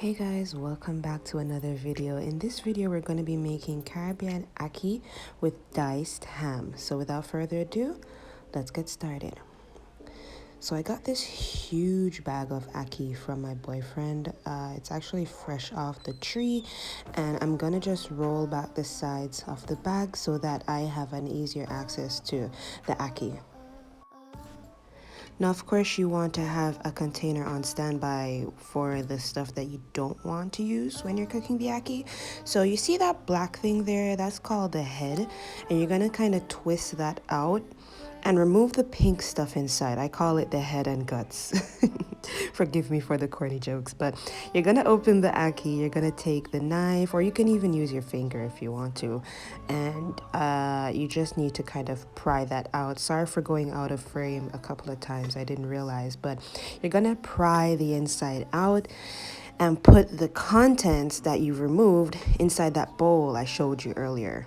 Hey guys, welcome back to another video. In this video, we're going to be making Caribbean ackee with diced ham. So without further ado, let's get started. So I got this huge bag of ackee from my boyfriend. It's actually fresh off the tree, and I'm going to just roll back the sides of the bag so that I have an easier access to the ackee. Now, of course, you want to have a container on standby for the stuff that you don't want to use when you're cooking the ackee. So you see that black thing there? That's called the head. And you're going to kind of twist that out and remove the pink stuff inside. I call it the head and guts. Forgive me for the corny jokes, but you're gonna open the ackee, you're gonna take the knife, or you can even use your finger if you want to, and you just need to kind of pry that out. Sorry for going out of frame a couple of times, I didn't realize, but you're gonna pry the inside out and put the contents that you've removed inside that bowl I showed you earlier.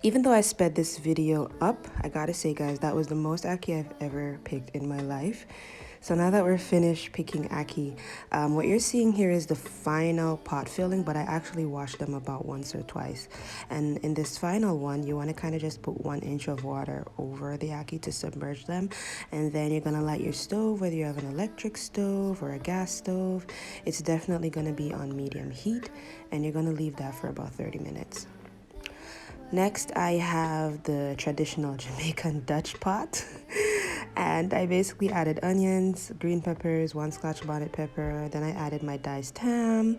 Even though I sped this video up, I gotta say guys, that was the most ackee I've ever picked in my life. So now that we're finished picking ackee, what you're seeing here is the final pot filling, but I actually washed them about once or twice. And in this final one, you want to kind of just put 1 inch of water over the ackee to submerge them. And then you're going to light your stove, whether you have an electric stove or a gas stove. It's definitely going to be on medium heat, and you're going to leave that for about 30 minutes. Next, I have the traditional Jamaican Dutch pot. And I basically added onions, green peppers, 1 Scotch bonnet pepper. Then I added my diced ham.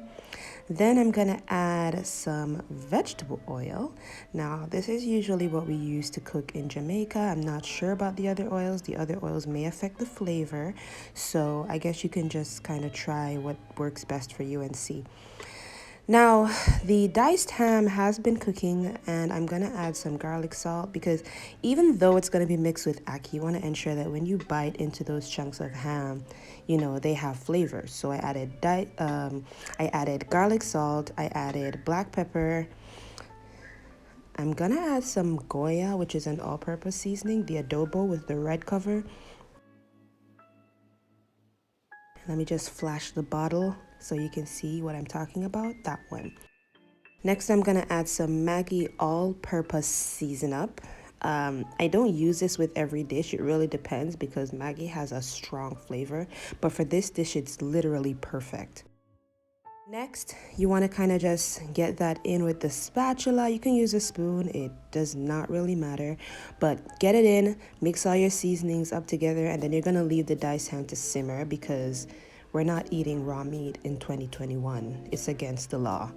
Then I'm gonna add some vegetable oil. Now, this is usually what we use to cook in Jamaica. I'm not sure about the other oils. The other oils may affect the flavor. So I guess you can just kind of try what works best for you and see. Now, the diced ham has been cooking, and I'm going to add some garlic salt because even though it's going to be mixed with ackee, you want to ensure that when you bite into those chunks of ham, you know, they have flavor. So I added garlic salt, I added black pepper. I'm going to add some Goya, which is an all-purpose seasoning, the adobo with the red cover. Let me just flash the bottle so you can see what I'm talking about, that one. Next, I'm gonna add some Maggi all-purpose season up. I don't use this with every dish, it really depends because Maggi has a strong flavor, but for this dish, it's literally perfect. Next, you want to kind of just get that in with the spatula. You can use a spoon, it does not really matter, but get it in, mix all your seasonings up together, and then you're going to leave the diced ham to simmer because we're not eating raw meat in 2021. It's against the law.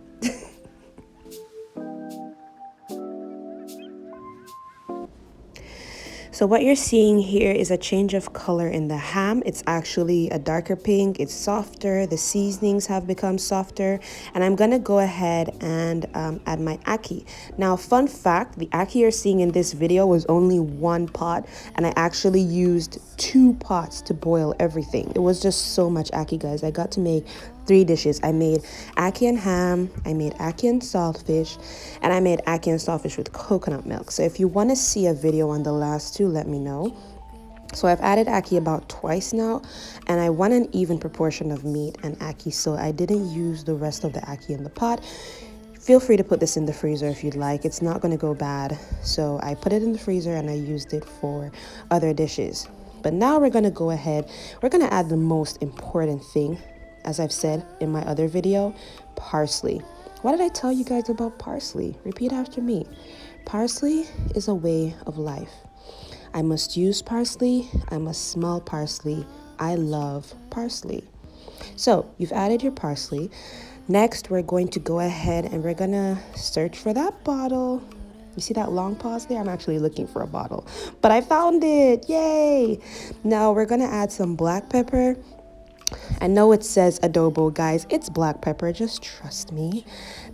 So what you're seeing here is a change of color in the ham. It's actually a darker pink, it's softer, the seasonings have become softer, and I'm gonna go ahead and add my ackee. Now, fun fact, the ackee you're seeing in this video was only 1 pot, and I actually used 2 pots to boil everything. It was just so much ackee, guys. I got to make 3 dishes. I made ackee and ham, I made ackee and saltfish, and I made ackee and saltfish with coconut milk. So if you want to see a video on the last 2, let me know. So I've added ackee about twice now, and I want an even proportion of meat and ackee, so I didn't use the rest of the ackee in the pot. Feel free to put this in the freezer if you'd like. It's not going to go bad. So I put it in the freezer and I used it for other dishes. But now we're going to go ahead. We're going to add the most important thing. As I've said in my other video, parsley. What did I tell you guys about parsley? Repeat after me. Parsley is a way of life. I must use parsley. I must smell parsley. I love parsley. So you've added your parsley. Next, we're going to go ahead and we're gonna search for that bottle. You see that long pause there? I'm actually looking for a bottle, but I found it. Yay! Now we're gonna add some black pepper. I know it says adobo, guys. It's black pepper, just trust me.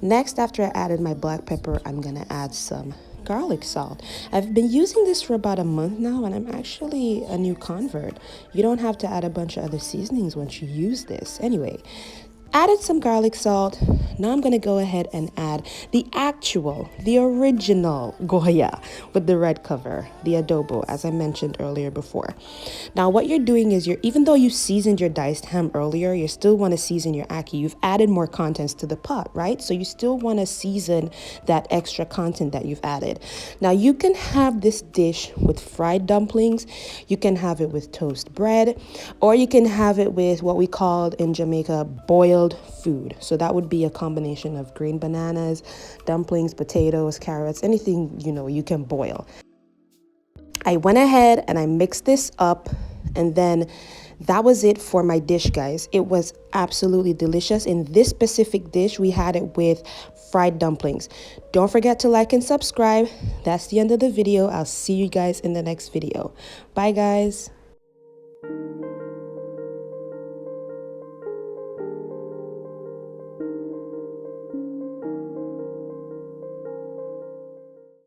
Next, after I added my black pepper, I'm gonna add some garlic salt. I've been using this for about a month now, and I'm actually a new convert. You don't have to add a bunch of other seasonings once you use this. Anyway, added some garlic salt. Now I'm gonna go ahead and add the original Goya with the red cover, the adobo, as I mentioned earlier before. Now what you're doing is even though you seasoned your diced ham earlier, you still want to season your ackee. You've added more contents to the pot, right? So you still want to season that extra content that you've added. Now you can have this dish with fried dumplings, you can have it with toast bread, or you can have it with what we called in Jamaica boiled food. So that would be a combination of green bananas, dumplings, potatoes, carrots, anything you can boil. I went ahead and I mixed this up, and then that was it for my dish, guys. It was absolutely delicious. In this specific dish, we had it with fried dumplings. Don't forget to like and subscribe. That's the end of the video. I'll see you guys in the next video. Bye, guys.